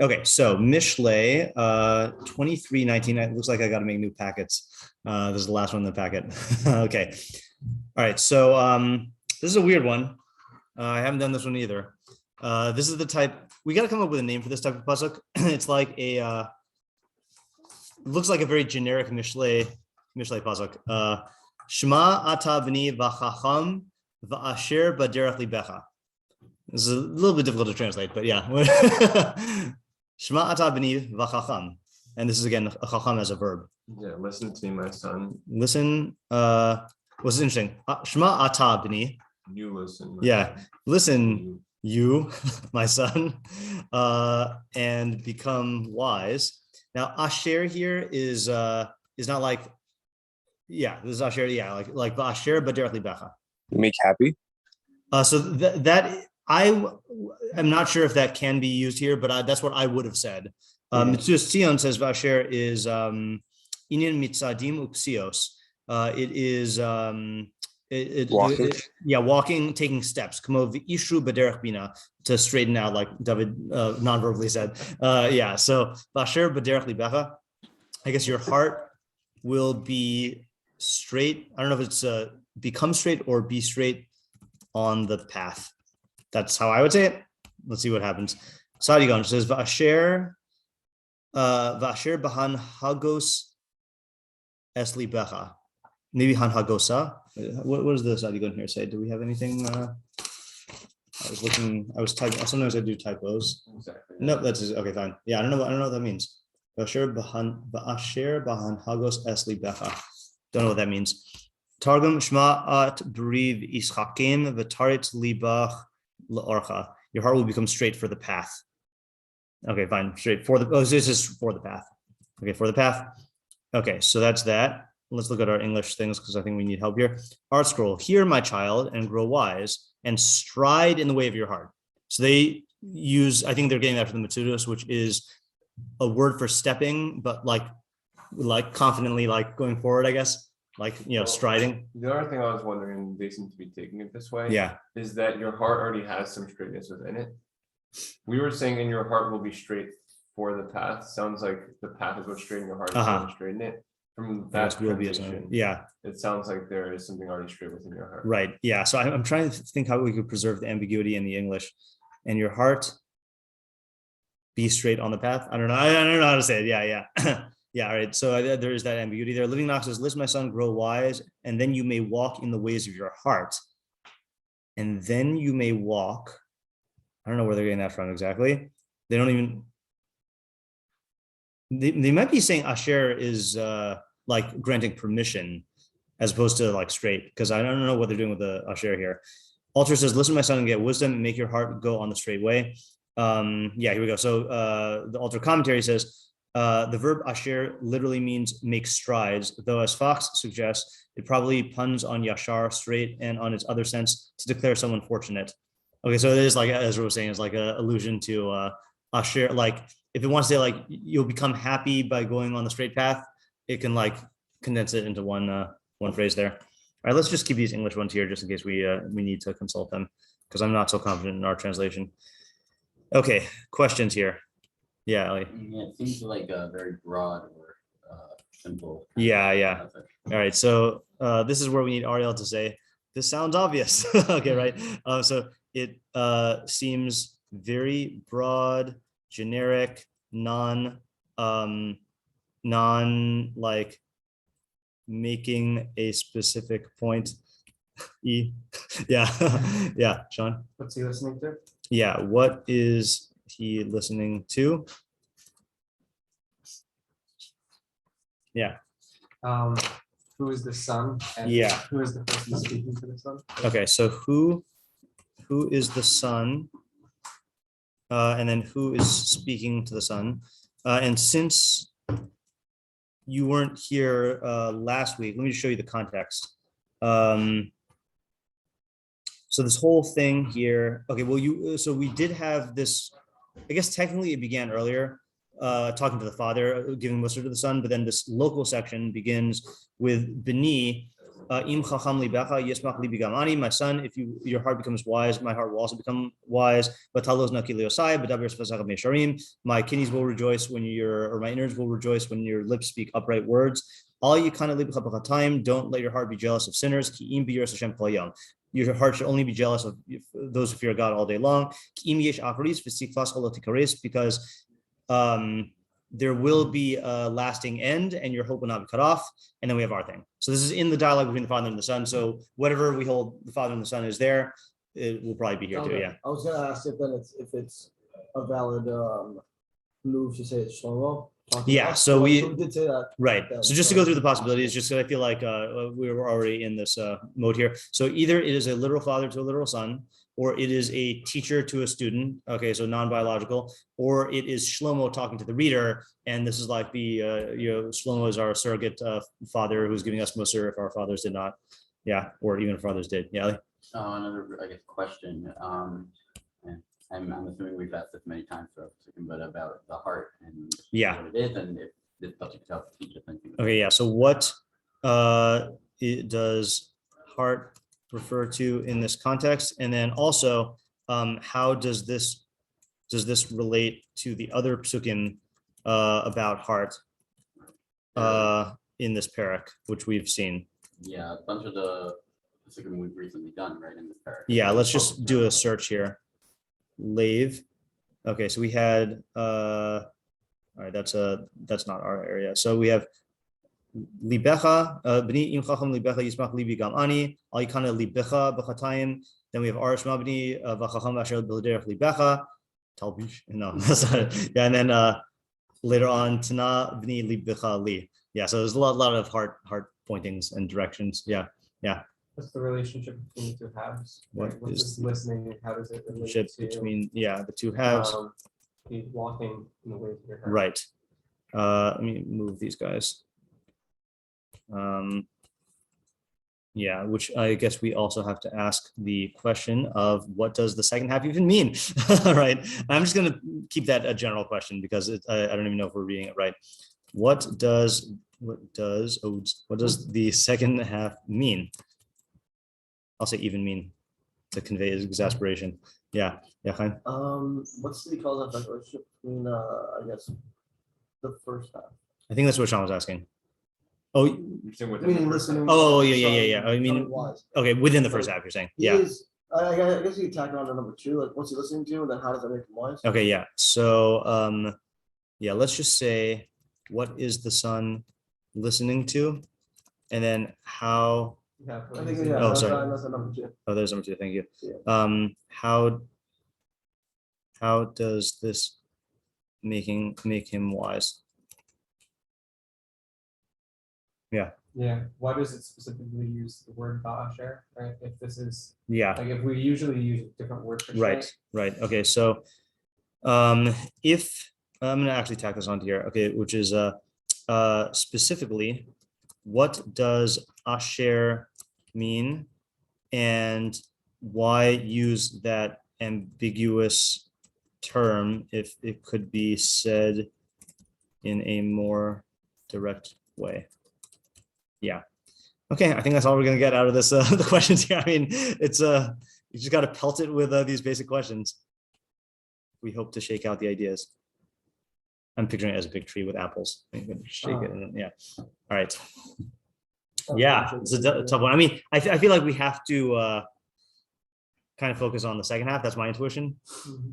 Okay, so Mishlei 2319. It looks like I got to make new packets. This is the last one in the packet. Okay. All right. So this is a weird one. I haven't done this one either. This is the type, we got to come up with a name for this type of pasuk. It's like it looks like a very generic Mishlei pasuk. Shema ata b'ni v'chacham v'asher b'derech libecha. This is a little bit difficult to translate, but yeah. Shema ata b'ni v'chacham. And this is again a chacham as a verb. Yeah, listen to me, my son. Listen. What's interesting? Shema ata b'ni. You listen. Yeah, listen, you, my son, and become wise. Now, asher here is not like, yeah, this is asher, yeah, like asher b'derech libecha. Make happy. So that I am not sure if that can be used here, but that's what I would have said. Metzudos ציון says asher is inyan mitzadim upsios. It is walking, taking steps. To straighten out, like David non-verbally said. So Basher B'derech Libecha. I guess your heart will be straight. I don't know if it's become straight or be straight on the path. That's how I would say it. Let's see what happens. Sadigon says Vasher Bahan Hagos Es Libecha. Maybe Han Hagosa. What does the Sadigon here say? Do we have anything? I was typing. Sometimes I do typos. Exactly. No, that's okay. Fine. Yeah, I don't know what that means. Vasher Bahan Hagos Es Libecha. Don't know what that means. Targum Shema at Briv Ischakim V'tarit Libach L'Orcha. Your heart will become straight for the path. Okay, fine. Straight for the. Oh, this is for the path. Okay, for the path. Okay, so that's that. Let's look at our English things because I think we need help here. Art scroll. Hear, my child, and grow wise, and stride in the way of your heart. So they use. I think they're getting that from the Metzudos, which is a word for stepping, but like confidently, like going forward. I guess. Striding. The other thing I was wondering, they seem to be taking it this way. Yeah. Is that your heart already has some straightness within it? We were saying in your heart will be straight for the path. Sounds like the path is what straighten your heart is to straighten it. From that transition, it sounds like there is something already straight within your heart. Right. Yeah. So I'm trying to think how we could preserve the ambiguity in the English. And your heart be straight on the path. I don't know how to say it. Yeah. Yeah, all right. So there is that ambiguity there. Living Knox says, listen, my son, grow wise, and then you may walk in the ways of your heart. And then you may walk. I don't know where they're getting that from exactly. They don't even. They might be saying Asher is like granting permission as opposed to like straight, because I don't know what they're doing with the Asher here. Alter says, listen, my son, and get wisdom and make your heart go on the straight way. Here we go. So the Alter commentary says, the verb asher literally means make strides, though as Fox suggests, it probably puns on yashar, straight, and on its other sense to declare someone fortunate. Okay, so it is like, as we were saying, it's like an allusion to asher. Like if it wants to say like you'll become happy by going on the straight path, it can like condense it into one phrase there. All right, let's just keep these English ones here just in case we need to consult them because I'm not so confident in our translation. Okay, questions here. Yeah, Ellie. Yeah, it seems like a very broad or simple. Yeah. All right, so this is where we need Ariel to say, this sounds obvious. Okay, right? So it seems very broad, generic, non like making a specific point. Yeah, Sean. What's he listening to? Yeah, what is he listening to? Yeah. Who is the son? And who is the person speaking to the son? Okay, so who is the son? And then who is speaking to the son? And since you weren't here last week, let me show you the context. So this whole thing here, okay, well, so we did have this, I guess technically it began earlier, talking to the father, giving mussar to the son, but then this local section begins with Beni, Im chacham libecha yismach libi gam ani. My son, if your heart becomes wise, my heart will also become wise. Batalos naki liosai, b'daber sefasach meisharim. My kidneys will rejoice or my innards will rejoice when your lips speak upright words. All you kind of libecha b'chatayim. Don't let your heart be jealous of sinners. Ki im biyiras Hashem kol yom. Your heart should only be jealous of those who fear God all day long. Ki im yesh acharis v'sikvas halot tikares, because there will be a lasting end and your hope will not be cut off. And then we have our thing. So this is in the dialogue between the Father and the Son. So whatever we hold the Father and the Son is there, it will probably be here too. Yeah. I was going to ask if it's a valid move to say it's Shlomo. Yeah. So we did say that. Right. So just to go through the possibilities, just because I feel like we were already in this mode here. So either it is a literal father to a literal son, or it is a teacher to a student, okay, so non-biological, or it is Shlomo talking to the reader, and this is like Shlomo is our surrogate father who's giving us Musar if our fathers did not, yeah, or even if fathers did, yeah. Another, I guess, question. And I'm assuming we've asked this many times, but about the heart and what it is, and if this topic itself teaches anything. Okay, yeah. So what does heart refer to in this context, and then also how does this relate to the other pesukim about heart in this parak, which we've seen? Yeah, a bunch of the pesukim we've recently done, right, in this parak. Yeah, let's just do a search here. Lave. Okay, so we had all right, that's not our area. So we have libecha, b'ni im chacham libecha yismach libi gam ani, al yikana libecha b'chatayim. Then we have arish mabni v'chacham asher b'derech libecha, talbish. No, that's not it. Yeah, and then later on tana b'ni libecha li. Yeah, so there's a lot of heart pointings and directions. Yeah. What's the relationship between the two halves? What What's is this listening and how does it relate relationship to between the two halves? walking in the way of your heart? Right. Let me move these guys. Yeah, which I guess we also have to ask the question of what does the second half even mean? Right. I'm just going to keep that a general question because I don't even know if we're reading it right. What does the second half mean? I'll say even mean to convey his exasperation. Yeah. Chaim? What's the cause and effect relationship between I guess the first half? I think that's what Sean was asking. Oh, Meaning listening. Oh, yeah. I mean, okay, within the first half, you're saying, yeah. I guess you could tack on to number two, like what's he listening to, and then how does that make him wise? Okay, yeah. So, yeah, let's just say, what is the son listening to, and then how? Yeah, I think Oh, sorry. that's number two. Oh, there's number two. Thank you. Yeah. How does this make him wise? Yeah. Why does it specifically use the word ba'asher, right? If this is Yeah. like if we usually use a different word for Right. Okay. So, if I'm gonna actually tack this onto here, okay, which is specifically, what does asher mean, and why use that ambiguous term if it could be said in a more direct way? Yeah. Okay, I think that's all we're gonna get out of this the questions here. I mean, it's you just got to pelt it with these basic questions. We hope to shake out the ideas. I'm picturing it as a big tree with apples. You can shake it, and yeah. All right. Yeah, it's a tough one. I mean, I feel like we have to kind of focus on the second half. That's my intuition. Mm-hmm.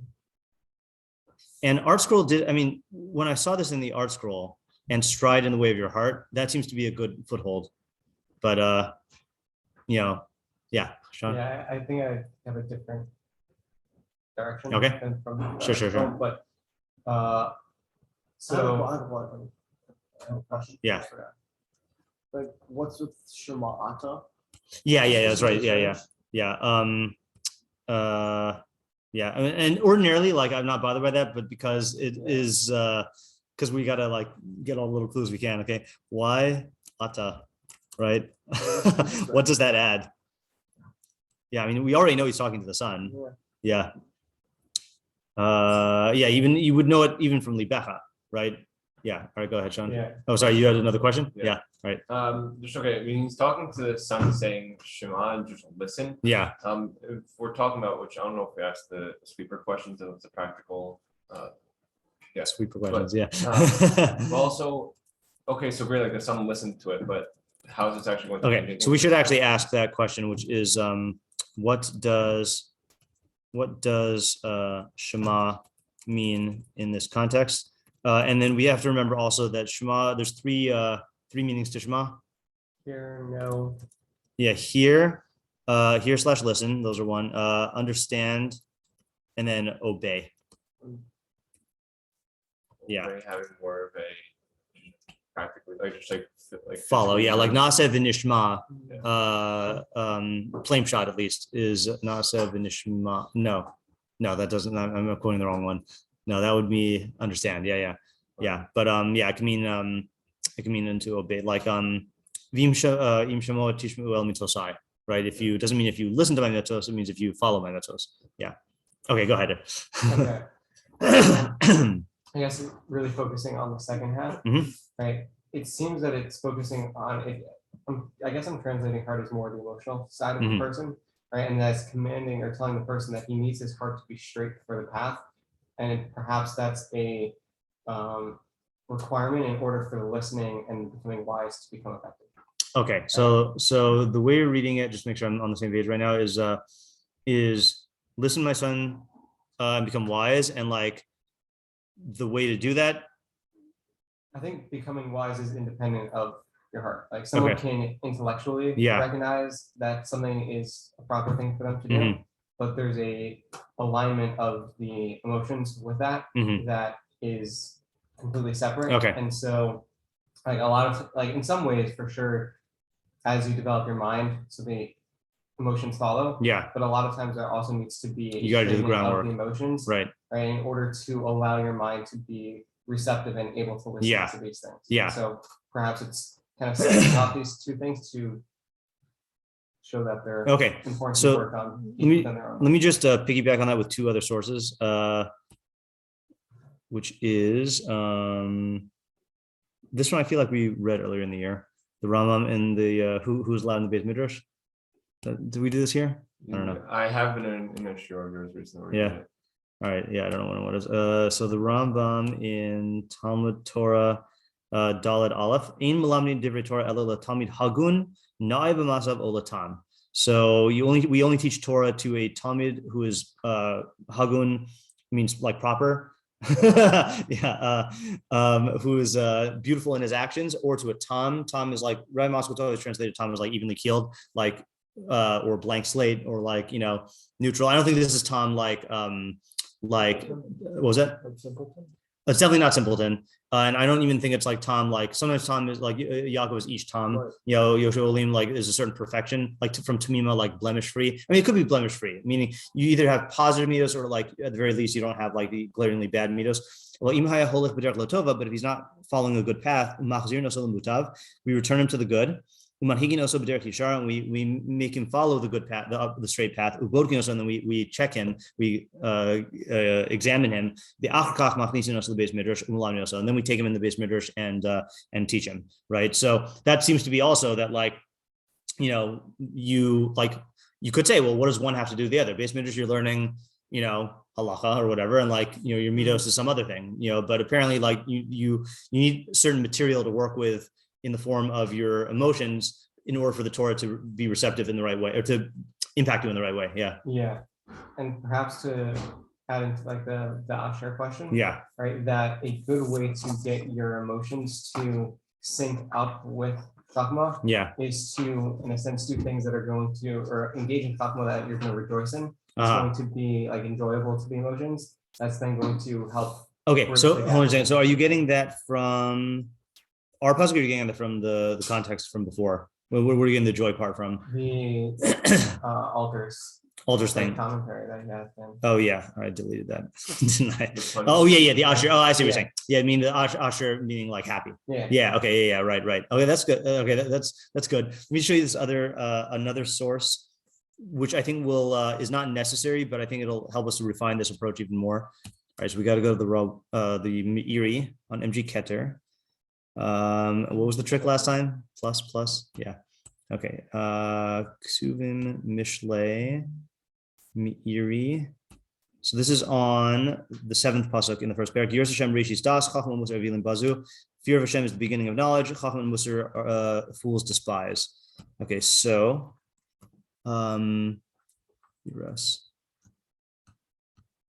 And Art Scroll did. I mean, when I saw this in the Art Scroll and stride in the way of your heart, that seems to be a good foothold. But yeah, Sean. Yeah, I think I have a different direction. Okay. Than from Sure. But so I have a question. Yeah. Like, what's with Shema'ata? Yeah, that's right. Yeah. Yeah, and ordinarily, like, I'm not bothered by that, but because it is, because we gotta like get all the little clues we can. Okay, why ata, right? What does that add? Yeah, I mean, we already know he's talking to the son. Yeah. Even you would know it even from libecha, right? Yeah. All right, go ahead, Sean. Yeah. Oh, sorry, you had another question? Yeah. All right. Just okay. I mean, he's talking to the son saying Shema and just listen. Yeah. If we're talking about, which I don't know if we asked the sweeper questions and it's a practical Sweeper questions, also, okay, so great, like the son listened to it, but how is this actually going to Okay, so we should actually ask that question, which is what does Shema mean in this context? And then we have to remember also that Shema, there's three meanings to Shema. Here, no. Yeah, hear / listen, those are one. Understand, and then obey. Yeah. Having more of a practically like just like follow, yeah, like Na'aseh v'nishma, plain shot at least is Na'aseh v'nishma. No, that doesn't. I'm quoting the wrong one. No, that would be understand. Yeah. But yeah, it can mean to obey. Like v'im shemo tishmeu el mitzvosai. Right. If you doesn't mean if you listen to my mitzvos, it means if you follow my mitzvos. Yeah. Okay, go ahead. Okay. I guess really focusing on the second half, Mhm. right? It seems that it's focusing on it. I guess I'm translating heart as more the emotional side of the Mhm. person, right? And that's commanding or telling the person that he needs his heart to be straight for the path, and perhaps that's a requirement in order for the listening and becoming wise to become effective. Okay, so the way you're reading it, just make sure I'm on the same page right now, is listen, my son, and become wise, and like the way to do that. I think becoming wise is independent of your heart. Like someone can intellectually recognize that something is a proper thing for them to do, but there's a alignment of the emotions with that that is completely separate. Okay. And so like a lot of like in some ways for sure, as you develop your mind, so the emotions follow. Yeah. But a lot of times there also needs to be you got to do the groundwork. Of the emotions, right, in order to allow your mind to be receptive and able to listen to these things. Yeah. So perhaps it's kind of setting off these two things to show that they're important to work on. Let me just piggyback on that with two other sources, which is this one I feel like we read earlier in the year, the Rambam and the who's allowed in the Beis Midrash. Did we do this here? I don't know. I have been in a shiur of yours recently. Yeah. All right. Yeah, I don't know what it is. So the Rambam in Talmud Torah, Dalet Aleph, Ein Melamdin Divrei Torah Ela Talmid Hagun Na'ai b'masav Olatam. So we only teach Torah to a Talmid who is Hagun, means like proper. Who is beautiful in his actions, or to a Tam. Tam is like Rabbi Moscow is translated. Tam is like evenly keeled, like or blank slate, or like neutral. I don't think this is Tam like what was that? It's definitely not simpleton, and I don't even think it's like Tom. Like sometimes Tom is like Yaakov is each Tom. Right. Yoshua Olim like is a certain perfection, like from Tamima, like blemish free. I mean, it could be blemish free, meaning you either have positive mitos or like at the very least you don't have like the glaringly bad mitos. Well, but if he's not following a good path, we return him to the good. And we make him follow the good path, the straight path. And then we check him, we examine him. And then we take him in the Beis Midrash and teach him. Right. So that seems to be also that like, you could say, well, what does one have to do with the other? Beis Midrash, you're learning, halacha or whatever, and like your mitos is some other thing. But apparently, like you need certain material to work with in the form of your emotions in order for the Torah to be receptive in the right way, or to impact you in the right way. Yeah. Yeah. And perhaps to add into like the Asher question. Yeah. Right. That a good way to get your emotions to sync up with Chachma is to, in a sense, do things that are going to, or engage in Chachma that you're going to rejoice in. It's going to be like enjoyable to the emotions. That's then going to help. Okay. So hold on a second. So are you getting that from our pasuk, or are you getting that from the context from before? Where are you getting the joy part from? The altars thing. Commentary that you have. Oh yeah, I deleted that. Didn't I? Oh yeah, the Asher. Oh, I see what you're saying. Yeah, I mean the Asher meaning like happy. Yeah. Yeah. Okay. Yeah. Right. Okay, that's good. Okay, that's good. Let me show you this other another source, which I think will is not necessary, but I think it'll help us to refine this approach even more. right, so we got to go to the meiri on MG Keter. What was the trick last time? Plus, yeah. Okay. Ksuvim Mishlei Meiri. So this is on the 7th pasuk in the first parak. Yiras Hashem Rishis Das Chacham Musar Avilim Bazu. Fear of Hashem is the beginning of knowledge. Chacham and Musar fools despise. Okay, so Yiras.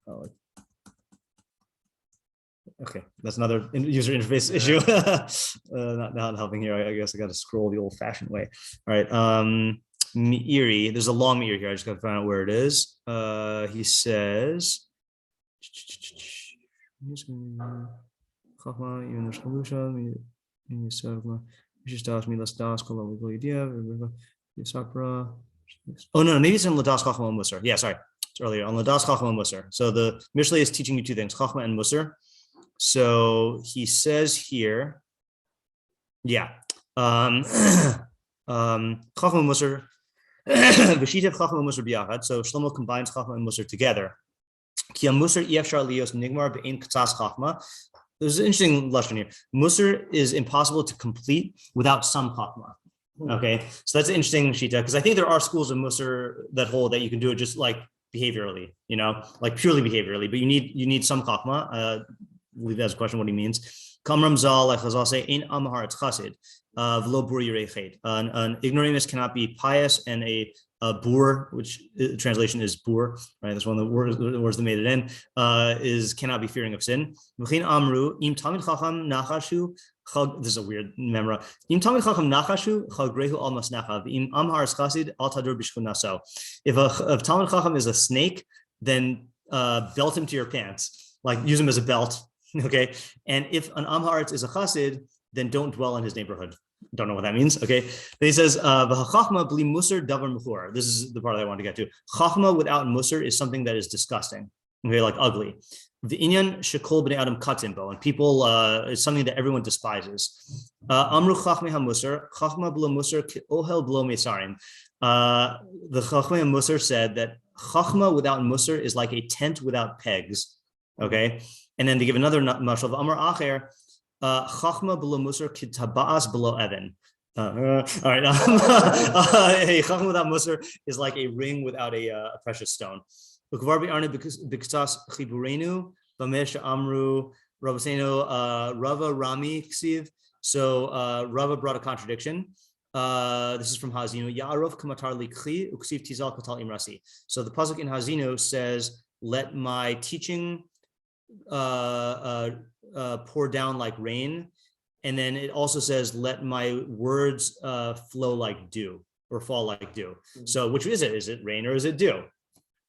Oh, okay, that's another user interface issue. not helping here. I guess I got to scroll the old-fashioned way. All right, Meiri. There's a long Meiri here. I just got to find out where it is. He says, oh no, maybe it's in Ladas Chachma and Musar. Yeah, sorry, it's earlier on Ladas Chachma and Musar. So the Mishlei is teaching you two things, Chachma and Musar. So he says here, yeah, Chachma and Musar, V'shitev Chachma and Musar b'yachad. So Shlomo combines Chachma and Musar together. Ki Musar efshar lios nigmar be'ein katzas Chachma. There's an interesting lesson here. Musar is impossible to complete without some Chachma. Okay, so that's an interesting shita because I think there are schools of Musar that hold that you can do it just like behaviorally, like purely behaviorally, but you need some Chachma. I believe that's a question what he means. Kam Ramzal, like Chazal say, in Amhar it's Chassid, v'lo bur yirei chet. An ignoramus cannot be pious, and a bur, which translation is bur, right? That's one of the words that made it in, cannot be fearing of sin. V'chein amru im tamid chacham nachashu. This is a weird memra. Im tamid chacham nachashu chagrehu al masnacha. Im amhar es Chassid al tadur b'shchunaso. If tamid chacham is a snake, then belt him to your pants, like use him as a belt. Okay, and if an Amharitz is a Chassid, then don't dwell in his neighborhood. Don't know what that means. Okay, then he says, "V'hachachma bli musar davar mechur." This is the part that I want to get to. Chachma without musar is something that is disgusting. Okay, like ugly. The inyan shekol bnei adam katimbo, and people is something that everyone despises. Amru chachmei hamusar, chachma blo musar ohel blo mesarim. The chachmei hamusar said that chachma without musar is like a tent without pegs. Okay. And then they give another mashal of Amar Acher, Chachma below Musar kitabas below Evan. All right, hey, Chachma without Musar is like a ring without a precious stone. Ukvarbi Arne Biktas Chiburenu Bamesh Amru Rabaseno Rava Rami Ksiv. So Rava brought a contradiction. This is from Hazinu. Ya'arov kamatar likhi uksiv tizal katal imrasi. So the pasuk in Hazinu says, "Let my teaching pour down like rain," and then it also says, "Let my words flow like dew or fall like dew." So which is it? Is it rain or is it dew?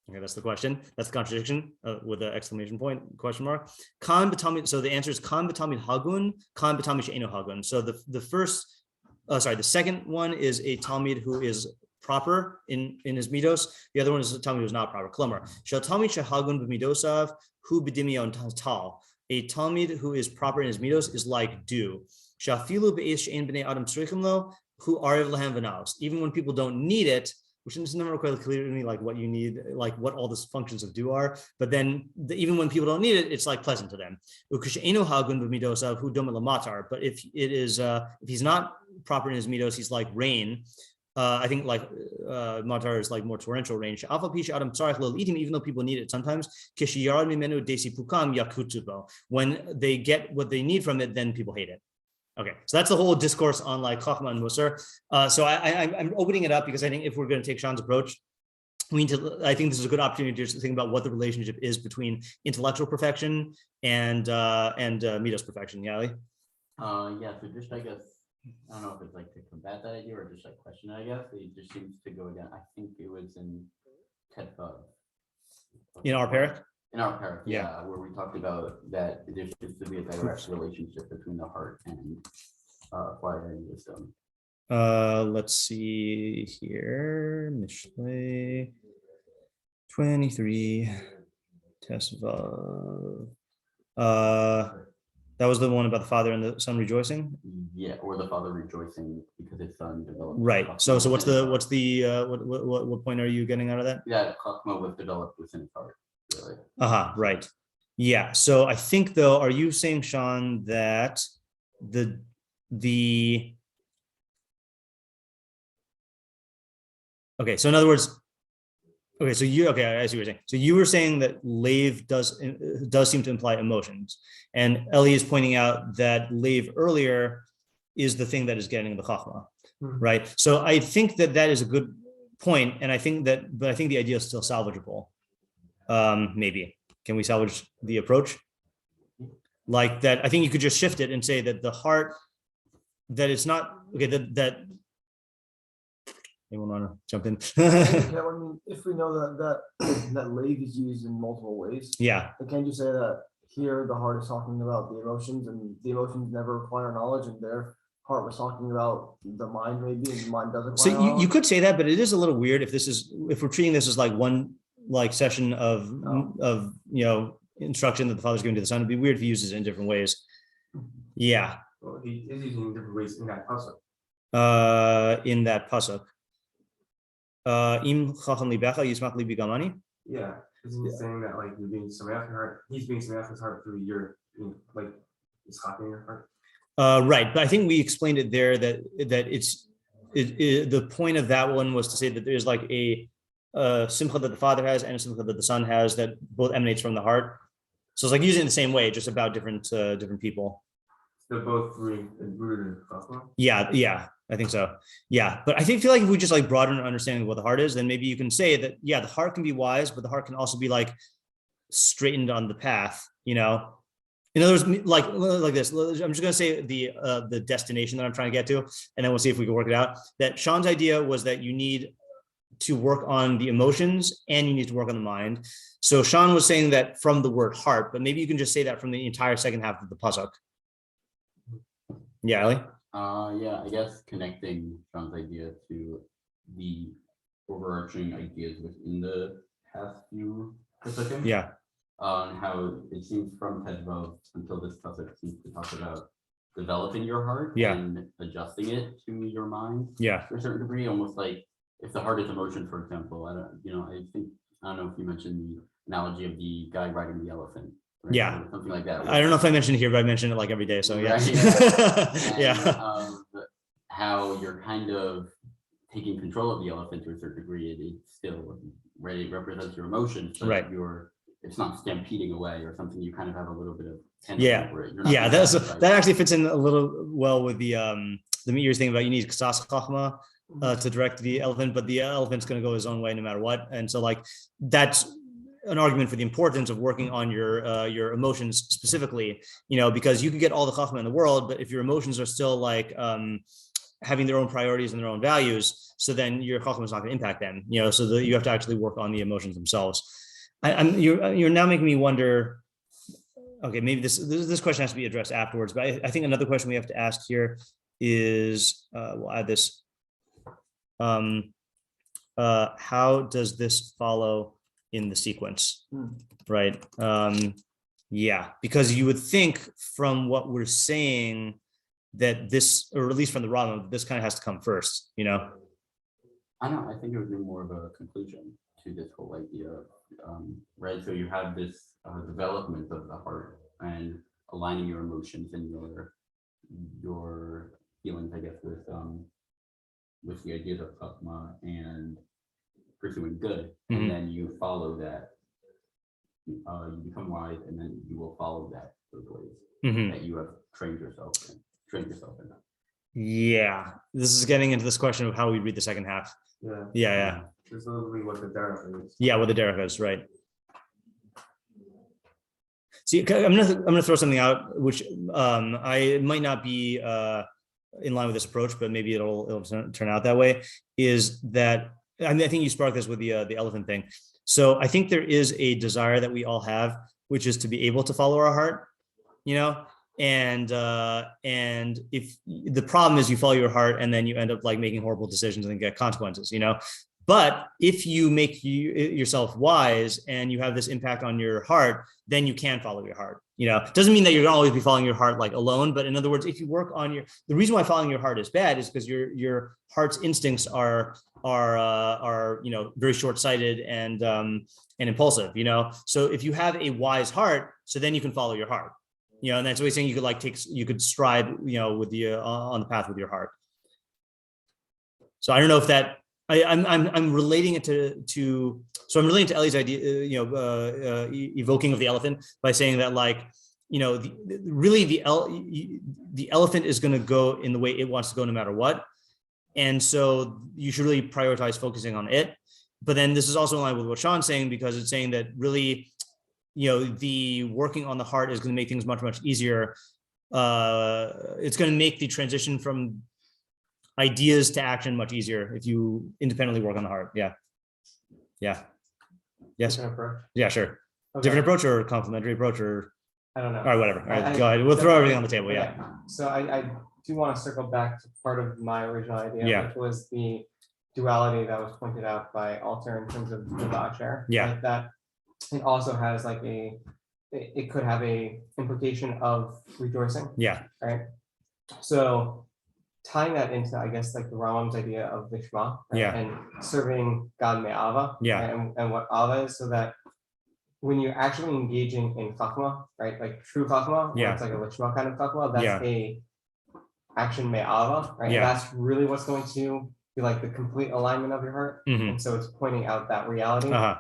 Okay, that's the question. That's the contradiction with an exclamation point, question mark. Kan b'tamid. So the answer is kan b'tamid hagun, kan b'tamid she'eno hagun. So the second one is a talmid who is proper in his midos. The other one is a talmid who is not proper. Klomer shel talmid shehagun b'midosav hu b'dimion tal. A talmid who is proper in his midos is like dew. Shafilu be'es she'en b'nei adam tzrichim lo hu arev lahem v'naos. Even when people don't need it, which is never quite clear to me, like what you need, like what all the functions of dew are. But then even when people don't need it, it's like pleasant to them. But if it is, if he's not proper in his midos, he's like rain. I think like matar is like more torrential rain. Even though people need it sometimes. When they get what they need from it, then people hate it. Okay, so that's the whole discourse on like Chachma and Musar. So I'm opening it up because I think if we're going to take Sean's approach, we need to. I think this is a good opportunity to think about what the relationship is between intellectual perfection and midos perfection. Yali? Yeah. So just I guess I don't know if it's like to combat that idea or just like question it. I guess it just seems to go again. I think it was in Tetvav. In our parak. In our parak, yeah, where we talked about that there should be a direct relationship between the heart and fire and wisdom. Let's see here. Mishlei 23. Tesvav. That was the one about the father and the son rejoicing. Yeah, or the father rejoicing because his son developed. Right. So what point are you getting out of that? Yeah, Chachma was developed within his heart. Really. Right. Yeah. So I think though, are you saying, Sean, that the okay, so in other words, okay, so I see what you're saying. So you were saying that lave does seem to imply emotions, and Ellie is pointing out that lave earlier is the thing that is getting the chachma, right? So I think that is a good point, and I think the idea is still salvageable. Maybe can we salvage the approach like that? I think you could just shift it and say that the heart, that it's not okay. That anyone want to jump in? If we know that lave is used in multiple ways, yeah, can't you say that here the heart is talking about the emotions, and the emotions never require knowledge, and their heart was talking about the mind, maybe, and the mind doesn't require knowledge? So you could say that, but it is a little weird if we're treating this as like one session of instruction that the Father's giving to the Son. It'd be weird if he uses it in different ways. Yeah. Well, he is using different ways in that pasuk. In that pasuk. Im chacham libecha yismach libi gamani. Yeah, isn't he saying that like you're being sameach your heart? He's being sameach his heart through your like it's happening in your heart. Right, but I think we explained it there that the point of that one was to say that there's like a simcha that the Father has and a simcha that the Son has that both emanates from the heart. So it's like using it the same way, just about different people. They're both rooted in chachma. Yeah, I think so. Yeah, but I feel like if we just like broaden our understanding of what the heart is, then maybe you can say that the heart can be wise, but the heart can also be like straightened on the path. In other words, like this. I'm just going to say the destination that I'm trying to get to, and then we'll see if we can work it out. That Sean's idea was that you need to work on the emotions and you need to work on the mind. So Sean was saying that from the word heart, but maybe you can just say that from the entire second half of the pasuk. Yeah, Ellie? Yeah, I guess connecting Sean's idea to the overarching ideas within the past few pesukim. Yeah. On how it seems from Tedvav until this pasuk seems to talk about developing your heart and adjusting it to your mind. Yeah. To a certain degree, almost like if the heart is emotion, for example. I don't know if you mentioned the analogy of the guy riding the elephant. Right? Yeah, or something like that. I don't know if I mentioned it here, but I mention it like every day. So yeah, right, yeah. How you're kind of taking control of the elephant to a certain degree. It still represents your emotions, but right. It's not stampeding away or something. You kind of have a little bit of that actually fits in a little well with the Meiri thing about you need ksas chachma to direct the elephant, but the elephant's going to go his own way no matter what, and so like that's an argument for the importance of working on your emotions specifically, because you could get all the chachma in the world, but if your emotions are still like having their own priorities and their own values, so then your chachma is not going to impact them, so that you have to actually work on the emotions themselves. You're now making me wonder, okay, maybe this question has to be addressed afterwards, but I think another question we have to ask here is, we'll add this, how does this follow in the sequence, right? Because you would think from what we're saying that this, or at least from the Rambam, this kind of has to come first, I think it would be more of a conclusion to this whole idea, right? So you have this development of the heart and aligning your emotions and your feelings, I guess, with the ideas of chachma and pursuing good, and then you follow that. You become wise, and then you will follow those ways that you have trained yourself in. Yeah, this is getting into this question of how we read the second half. Yeah. This is literally what the derech is. Yeah, what the derech is, right? See, I'm gonna throw something out, which I might not be in line with this approach, but maybe it'll turn out that way. Is that I think you sparked this with the elephant thing. So I think there is a desire that we all have, which is to be able to follow our heart, and if the problem is you follow your heart and then you end up like making horrible decisions and get consequences, But if you make yourself wise and you have this impact on your heart, then you can follow your heart. It doesn't mean that you're going to always be following your heart like alone. But in other words, if you work on the reason why following your heart is bad is because your heart's instincts are very short-sighted and impulsive. So if you have a wise heart, so then you can follow your heart. And that's what he's saying. You could stride, with on the path with your heart. So I don't know if that. I'm relating it to I'm relating to Ellie's idea, evoking of the elephant by saying that the elephant is going to go in the way it wants to go no matter what, and so you should really prioritize focusing on it. But then this is also in line with what Sean's saying, because it's saying that really, the working on the heart is going to make things much, much easier. It's going to make the transition from ideas to action much easier if you independently work on the heart. Yeah. Yes. Different approach. Yeah, sure. Okay. Different approach or complementary approach or? I don't know. All right, whatever. All right, go ahead. We'll throw everything on the table. Yeah. So I do want to circle back to part of my original idea, Yeah. which was the duality that was pointed out by Alter in terms of the Asher. Yeah. Right? That it also has it could have a implication of rejoicing. Yeah. Right. So tying that into, I guess, like the Rambam's idea of the Shema, right? Yeah. And serving God me'ava, Yeah. right? And what ava is, so that when you're actually engaging in chachma, right, like true chachma, Yeah. it's like a lishma kind of chachma, that's Yeah. a action me'ava, right? Yeah. And that's really what's going to be like the complete alignment of your heart. Mhm. And so it's pointing out that reality. Uh-huh.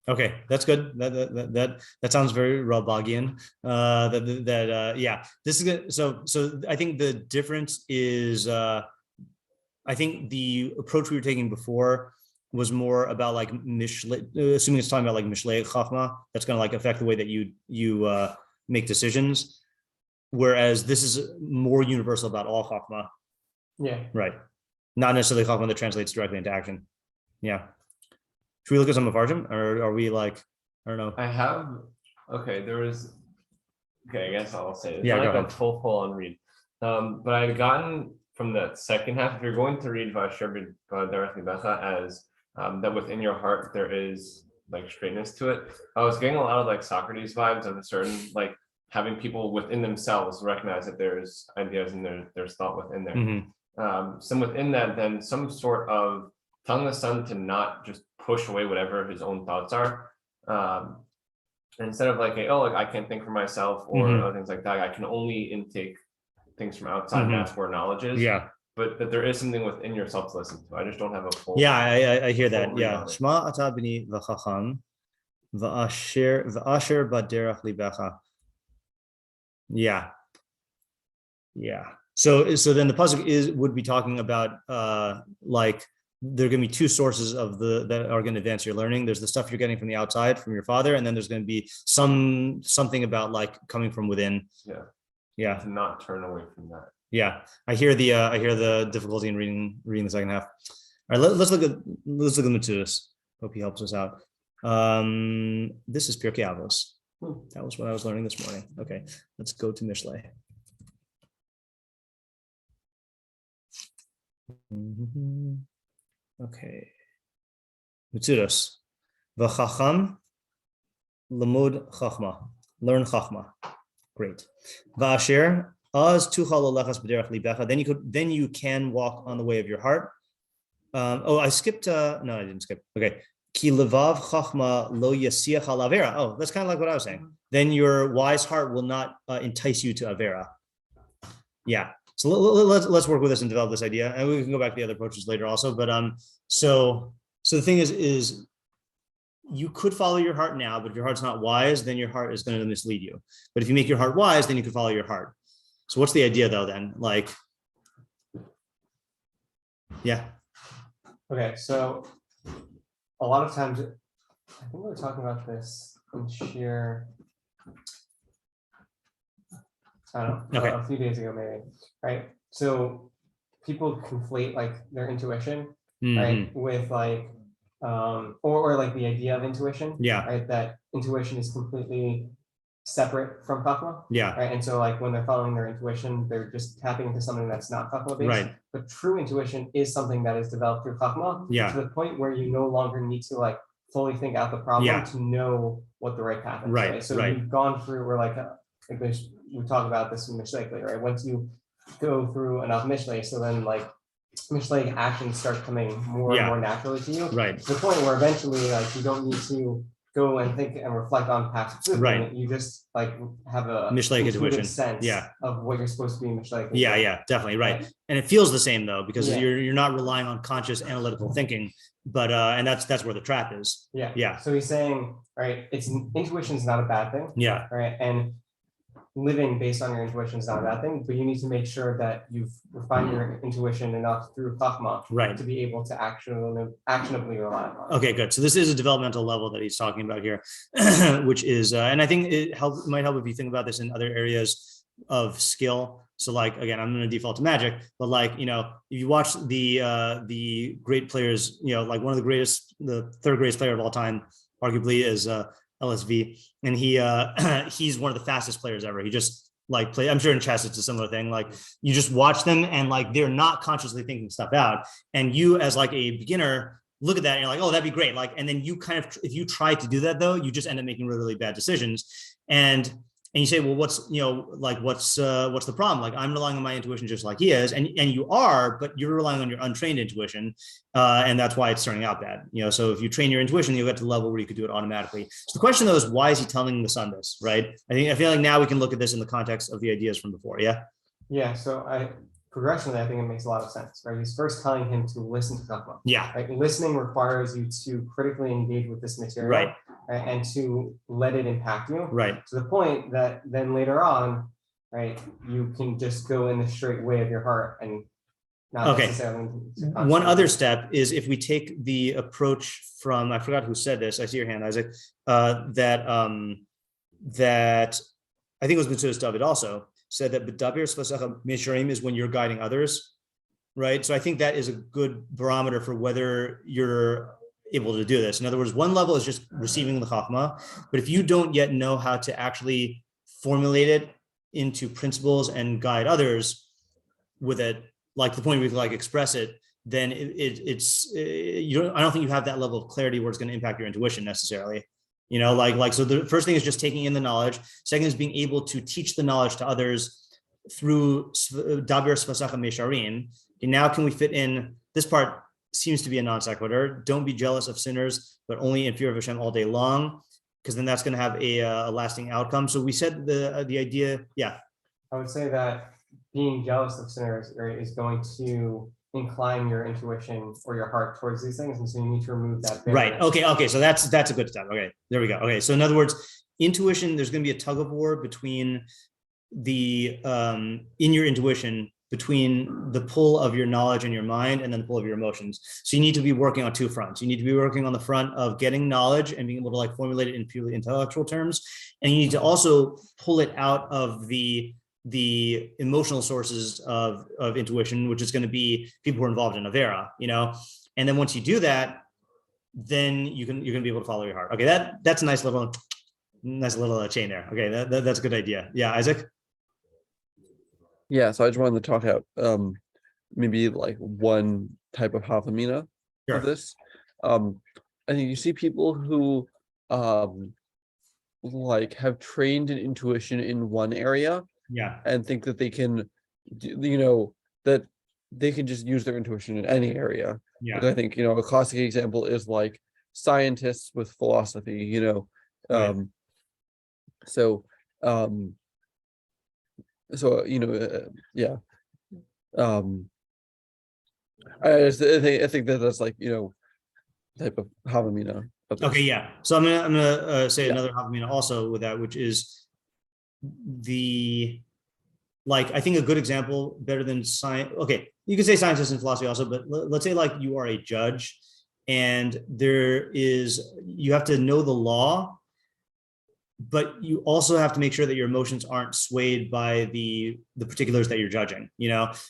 Okay, that's good. That sounds very Rabbagian. Yeah, this is good. So I think the difference is, I think the approach we were taking before was more about like Mishlei, assuming it's talking about like Mishlei Chachma, that's going to like affect the way that you make decisions. Whereas this is more universal about all Chachma. Yeah. Right. Not necessarily Chachma that translates directly into action. Yeah. Should we look at some meforshim, or are we like, I don't know. I guess I'll say it's Yeah, not go like a ahead. full-on read. But I had gotten from that second half, if you're going to read Vasher directly as that within your heart there is like straightness to it. I was getting a lot of like Socrates vibes of a certain like having people within themselves recognize that there's ideas and there's thought within there. Mm-hmm. Some within that, then some sort of telling the son to not just push away whatever his own thoughts are. Instead of like, I can't think for myself or Mhm. other things like that. I can only intake things from outside, and Mhm. that's where knowledge is. Yeah. But that there is something within yourself to listen to. I just don't have a full. Yeah, I hear that. full read Yeah. on it. Shema ata b'ni v'chacham v'asher b'derech libecha. Yeah. Yeah. So then the pasuk would be talking about like there are going to be two sources of that are going to advance your learning. There's the stuff you're getting from the outside from your father, and then there's going to be something about like coming from within. Yeah. Yeah. To not turn away from that. Yeah. I hear the difficulty in reading the second half. All right, let's look at Metzudos. Hope he helps us out. This is Pirkei Avos. That was what I was learning this morning. Okay, let's go to Mishlei. Okay. Metzudos. V'chacham lamud chachma. Learn chachma. Great. V'asher az tuchal olechas b'derech libecha. Then you can walk on the way of your heart. I skipped. No, I didn't skip. Okay. Ki levav chachma lo yasiach al avera. Oh, that's kind of like what I was saying. Then your wise heart will not entice you to avera. Yeah. So let's work with this and develop this idea, and we can go back to the other approaches later also. But so the thing is you could follow your heart now, but if your heart's not wise, then your heart is going to mislead you. But if you make your heart wise, then you can follow your heart. So what's the idea though? Then yeah. Okay, so a lot of times, I think we were talking about this in shiur. I don't know, Okay. a few days ago maybe, right? So people conflate like their intuition, right, with like, or like the idea of intuition, Yeah. right? That intuition is completely separate from chachma. Yeah. Right. And so like when they're following their intuition, they're just tapping into something that's not chachma based. Right. But true intuition is something that is developed through chachma. Yeah. To the point where you no longer need to like fully think out the problem to know what the right path is. Right. So you've gone through, we're like we talk about this in Mishlei, right? Once you go through enough Mishlei, so then like Mishlei actions start coming more and more naturally to you. Right. To the point where eventually like you don't need to go and think and reflect on past pesukim. Right. You just like have a Mishlei intuition sense of what you're supposed to be in Mishlei. Yeah, definitely. Right. And it feels the same though, because Yeah. you're not relying on conscious analytical thinking, but and that's where the trap is. Yeah. So he's saying, right, intuition is not a bad thing. Yeah. Right. And living based on your intuition is not a bad thing, but you need to make sure that you've refined your intuition enough through chachma to be able to actionably rely on. Okay, good. So this is a developmental level that he's talking about here, which is, and I think it might help if you think about this in other areas of skill. So like, again, I'm going to default to magic, but like, if you watch the great players, like one of the greatest, the third greatest player of all time, arguably is LSV, and he's one of the fastest players ever. He just like play. I'm sure in chess it's a similar thing. Like you just watch them, and like they're not consciously thinking stuff out. And you, as like a beginner, look at that and you're like, oh, that'd be great. Like, and then you kind of, if you try to do that though, you just end up making really, really bad decisions. And you say, well, what's the problem? Like I'm relying on my intuition just like he is, and you are, but you're relying on your untrained intuition, and that's why it's turning out bad. So if you train your intuition, you'll get to the level where you could do it automatically. So the question though is, why is he telling the son this, right? I feel like now we can look at this in the context of the ideas from before. Yeah. So progressionally, I think it makes a lot of sense, right? He's first telling him to listen to chachma. Yeah. Right? Listening requires you to critically engage with this material. Right. And to let it impact you. Right. To the point that then later on, right, you can just go in the straight way of your heart and not necessarily. One other step is if we take the approach from, I forgot who said this. I see your hand, Isaac. That I think it was Metzudos David also said that meforshim is when you're guiding others, right? So I think that is a good barometer for whether you're able to do this. In other words, one level is just receiving the chachma, but if you don't yet know how to actually formulate it into principles and guide others with it, like the point we like express it, then I don't think you have that level of clarity where it's going to impact your intuition necessarily. So the first thing is just taking in the knowledge. Second is being able to teach the knowledge to others through dabir svasaka mesharim. And now can we fit in this part? Seems to be a non sequitur. Don't be jealous of sinners, but only in fear of Hashem all day long, because then that's going to have a lasting outcome. So we said the idea. Yeah, I would say that being jealous of sinners is going to incline your intuition or your heart towards these things, and so you need to remove that barrier. Right. Okay. So that's a good step. Okay, there we go. Okay. So in other words, intuition. There's going to be a tug of war between the in your intuition, between the pull of your knowledge and your mind and then the pull of your emotions. So you need to be working on two fronts. You need to be working on the front of getting knowledge and being able to like formulate it in purely intellectual terms. And you need to also pull it out of the emotional sources of intuition, which is going to be people who are involved in Avera, and then once you do that, then you're going to be able to follow your heart. Okay. That's a nice little chain there. Okay. That's a good idea. Yeah. Isaac. Yeah, so I just wanted to talk out maybe like one type of hafamina of this. I think you see people who like have trained in intuition in one area, and think that they can, that they can just use their intuition in any area. Yeah, like I think a classic example is like scientists with philosophy. So I think that's like type of havamina. Okay, yeah. So I'm gonna say another havamina also with that, which is I think a good example, better than science. Okay, you can say scientists and philosophy also, but let's say like you are a judge, and you have to know the law, but you also have to make sure that your emotions aren't swayed by the particulars that you're judging,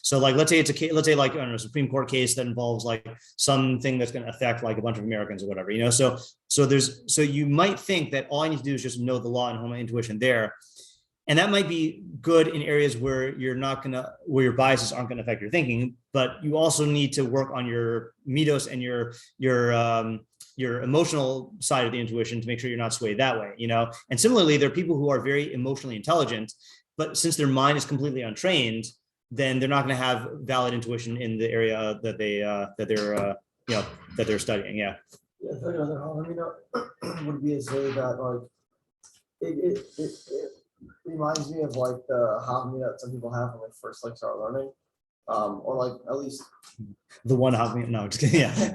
So like, let's say it's a case, let's say like, I don't know, a Supreme Court case that involves like something that's going to affect like a bunch of Americans or whatever, so you might think that all I need to do is just know the law and hold my intuition there. And that might be good in areas where where your biases aren't going to affect your thinking, but you also need to work on your midos and your emotional side of the intuition to make sure you're not swayed that way, And similarly, there are people who are very emotionally intelligent, but since their mind is completely untrained, then they're not going to have valid intuition in the area that they're studying. Yeah. Yeah, I think another would be to say that like it reminds me of like the hobby that some people have when they first like start learning, or like at least the one hobby. No, just kidding. Yeah.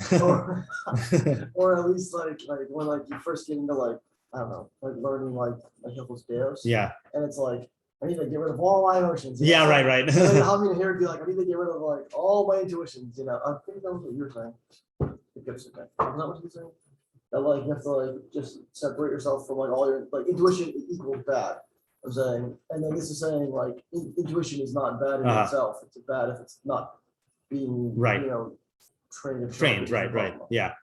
or at least like when like you first get into like I don't know like learning like hill's stairs. Yeah. And it's like I need to get rid of all my emotions. Yeah, right. And then hobby here would be like I need to get rid of like all my intuitions. I think that was what you were saying. It gets okay. Is that what you're saying? That like you have to like just separate yourself from like all your like intuition equals bad. I'm saying, and then this is saying like intuition is not bad in itself. It's bad if it's not being right. Trained. Right. Yeah.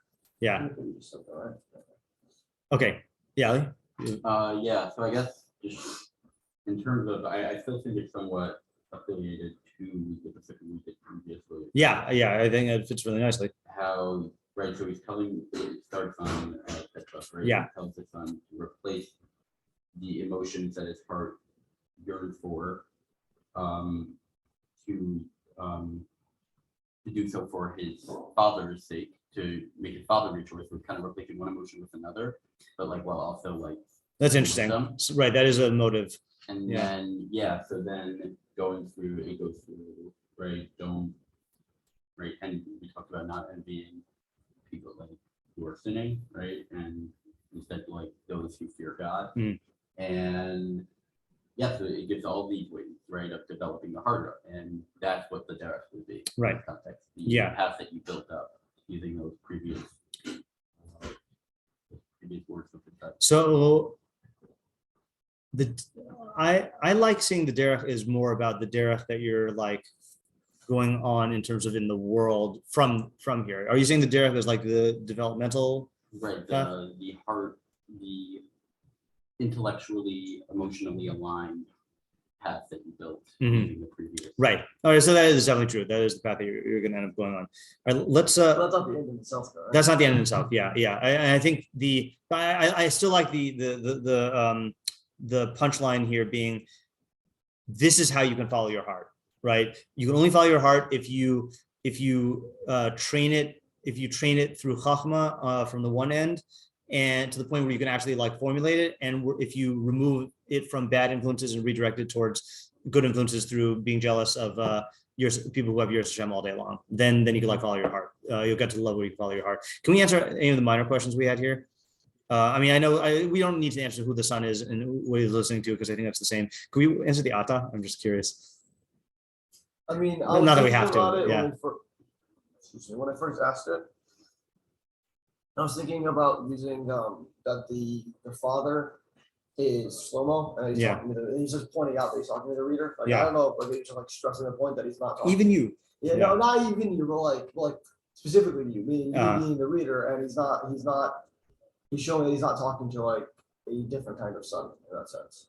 Okay. Yeah. Yeah. So I guess just in terms of, I still think it's somewhat affiliated to the pesukim we did previously. Yeah. I think it fits really nicely. How right? So he's telling it starts on Petra, right? Yeah. He tells his son to replace the emotions that his heart yearns for, to do so for his father's sake, to make his father rejoice with kind of replacing one emotion with another, but like while also like that's interesting. Right, that is a motive. And then so then going through it goes through and we talked about not envying people like who are sinning, right? And instead like those who fear God. And so it gives all these ways, right, of developing the heart, and that's what the derech would be. Right. In context. The path that you built up using those previous words of the text. So I like seeing the derech is more about the derech that you're like going on in terms of in the world from here. Are you saying the derech is like the developmental? Right. The heart, the intellectually, emotionally aligned path that you built using the previous. Right. All right. So that is definitely true. That is the path that you're going to end up going on. All right. Let's. That's not the end in itself, though. Right? That's not the end in itself. Yeah. I think I still like the punchline here being, this is how you can follow your heart. Right. You can only follow your heart if you train it. If you train it through chachma from the one end, and to the point where you can actually like formulate it, and if you remove it from bad influences and redirect it towards good influences through being jealous of your people who have your Hashem all day long, then you can like follow your heart. You'll get to the level where you can follow your heart. Can we answer any of the minor questions we had here? I mean, I know we don't need to answer who the son is and what he's listening to, because I think that's the same. Can we answer the ata? I'm just curious. I mean, not that we have to. Yeah. When I first asked it, I was thinking about using that the father is Shlomo, and he's just pointing out that he's talking to the reader. Like I don't know, but he's just like stressing the point that he's not talking. Even you. Yeah, no, not even you, but like specifically you, meaning the reader, and he's showing that he's not talking to like a different kind of son in that sense.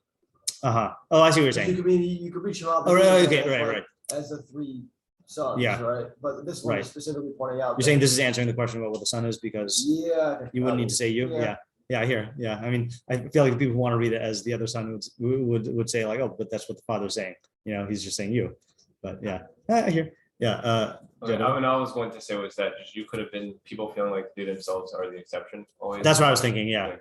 Oh, I see what you're saying. You could reach him out. Right. As the three sons, yeah, right? But this one is specifically pointing out. You're saying this is answering the question about what the son is, because you wouldn't need to say you. Yeah, I hear. Yeah, I mean, I feel like people who want to read it as the other son would say like, oh, but that's what the father's saying. He's just saying you. But yeah, I hear. Yeah. And I was going to say was that you could have been people feeling like they themselves are the exception. Always. That's what I was thinking. Yeah.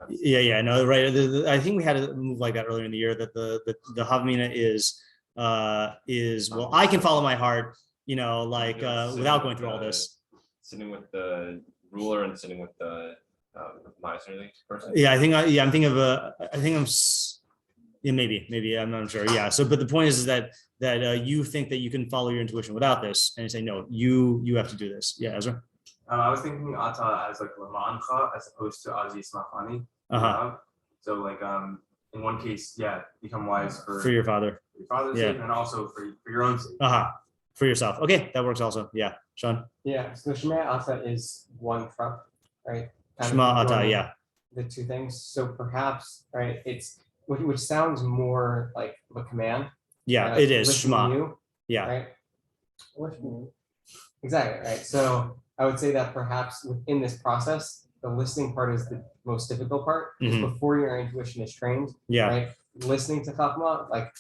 Yeah. No, right. I think we had a move like that earlier in the year, that the Havamina is well, I can follow my heart, without going through all this. Sitting with the ruler and sitting with the miserly person. Yeah, maybe I'm not sure. Yeah. So, but the point is that you think that you can follow your intuition without this, and you say no, you have to do this. Yeah, Ezra. I was thinking ata as like lamancha as opposed to aziz machani. So like in one case, become wise for your father. Your father's sake, and also for your own sake. For yourself. Okay, that works also. Yeah, Sean. Yeah. So Shema Ata is one truck, right? Shema Ata, yeah. The two things. So perhaps, right, it's which sounds more like a command. Yeah, it is Shema. Yeah. Right. Exactly. Right. So I would say that perhaps within this process, the listening part is the most difficult part. Because before your intuition is trained, right, listening to Chachma like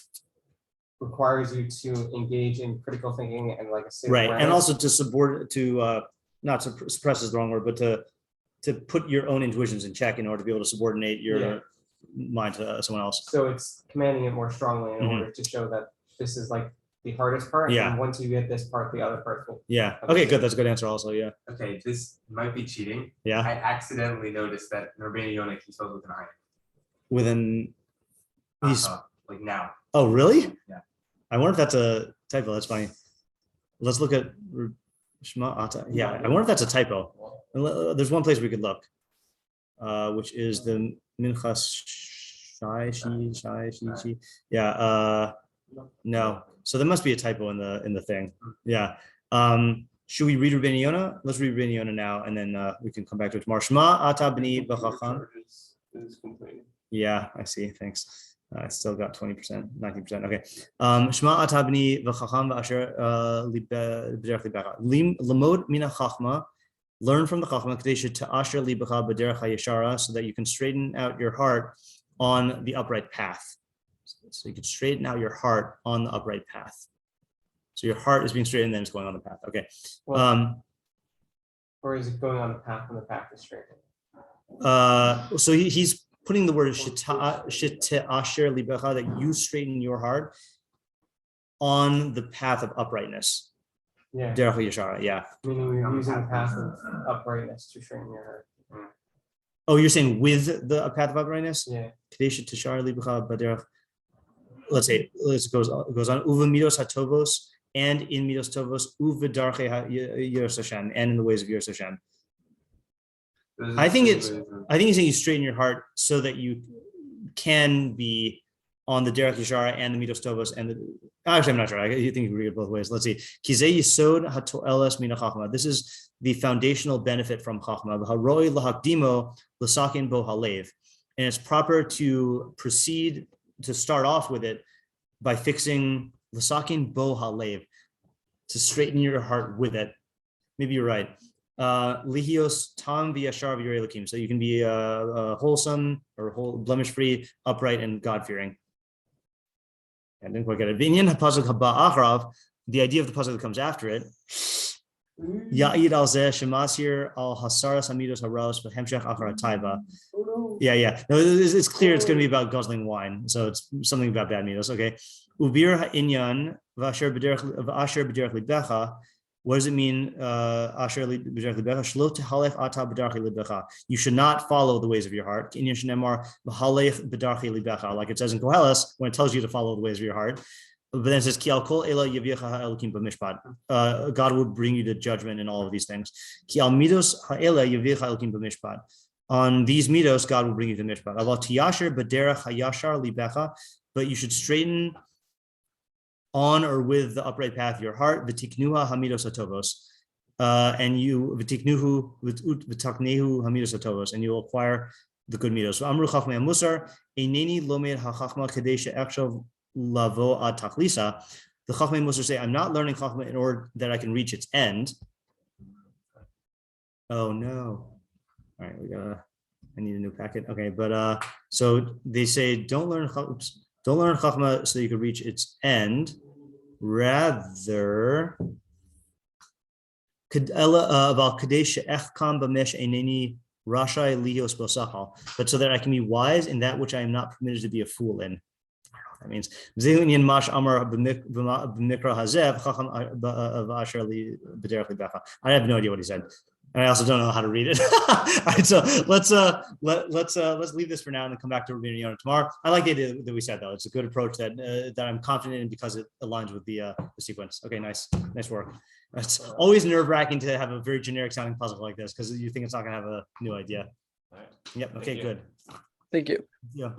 requires you to engage in critical thinking and like a state of awareness. And also to not suppress is the wrong word, but to put your own intuitions in check in order to be able to subordinate your mind to someone else. So it's commanding it more strongly in order to show that this is like the hardest part. And once you get this part, the other part will. Yeah. Okay, good. That's a good answer also. Yeah. Okay, this might be cheating. Yeah. I accidentally noticed that Rabbeinu Yonah he spells with an I. With an he's like now. Oh really? Yeah. I wonder if that's a typo. That's funny. Let's look at Shema Ata. Yeah, I wonder if that's a typo. There's one place we could look, which is the Minchas Shai. Yeah. No. So there must be a typo in the thing. Yeah. Should we read Rabbeinu Yonah? Let's read Rabbeinu Yonah now, and then we can come back to it tomorrow. Shema Ata b'ni b'chacham. Yeah, I see. Thanks. I still got 20%, 19%. Okay. Shema Ata b'ni v'chacham v'asher b'derech libecha. Lamod mina chachma. Learn from the chachma kadei she'ta'asher libecha b'derech hayashara, so that you can straighten out your heart on the upright path. So you can straighten out your heart on the upright path. So your heart is being straightened, then it's going on the path. Okay. Or is it going on the path when the path is straight? So he's putting the word shit'asher libecha, that you straighten your heart on the path of uprightness. Yeah. Derech yashara. Yeah. Meaning you're using the path of uprightness to straighten your heart. Oh, you're saying with the path of uprightness? Yeah. Let's say it goes on. Uva midos hatovos, and in midos tovos, uva darche yiras Hashem, and in the ways of yiras Hashem. I think he's saying you straighten your heart so that you can be on the derech yashara and the midos tovos and the. Actually, I'm not sure. I think you can read it both ways. Let's see. Kizei yisod hatoelas mina chachma. This is the foundational benefit from chachma. V'haroi lahakdimo l'sakin bo halev, and it's proper to proceed to start off with it by fixing l'sakin bo halev, to straighten your heart with it. Maybe you're right. Lihios tam v'yashar v'yirei Elokim, so you can be wholesome or blemish-free, upright, and God-fearing. I didn't quite get it. The idea of the pasuk that comes after it. Ya'id al zeh shemasir al hasaras hamidos haros v'hemshech achar hataiva. Yeah. No, it's clear it's going to be about guzzling wine. So it's something about bad midos. Okay. Ubir ha'inyan v'asher b'derech libecha. What does it mean? Asher b'derech libecha shlo tehalech ata b'derech libecha. You should not follow the ways of your heart. Inyan shenemar v'halech b'derech libecha, like it says in Koheles when it tells you to follow the ways of your heart. But then it says, Ki al kol ela yaviecha ha'elokim b'mishpat. God would bring you to judgment in all of these things. Ki al midos ha'ela yaviecha ha'elokim b'mishpat. On these midos, God will bring you to mishpat. Aval tiyasher b'derech hayashar libecha. But you should straighten on or with the upright path of your heart. V'tiknuha hamidos hatovos. And you v'tiknuhu v'taknehu hamidos hatovos. And you will acquire the good midos. Amru chachmei musar eineni lomed hachachma kadei she'echshav lavo ad tachlisa. The Chachmei Musar say, I'm not learning Chachma in order that I can reach its end. Oh no. All right, I need a new packet. Okay, but so they say don't learn Chachma so you can reach its end. Rather, but so that I can be wise in that which I am not permitted to be a fool in. That means I have no idea what he said, and I also don't know how to read it. All right, so let's leave this for now and then come back to Rabbeinu Yonah tomorrow. I like the idea that we said though; it's a good approach that I'm confident in because it aligns with the sequence. Okay, nice work. It's always nerve-wracking to have a very generic sounding puzzle like this because you think it's not going to have a new idea. All right. Yep. Okay. Good. Thank you. Yeah.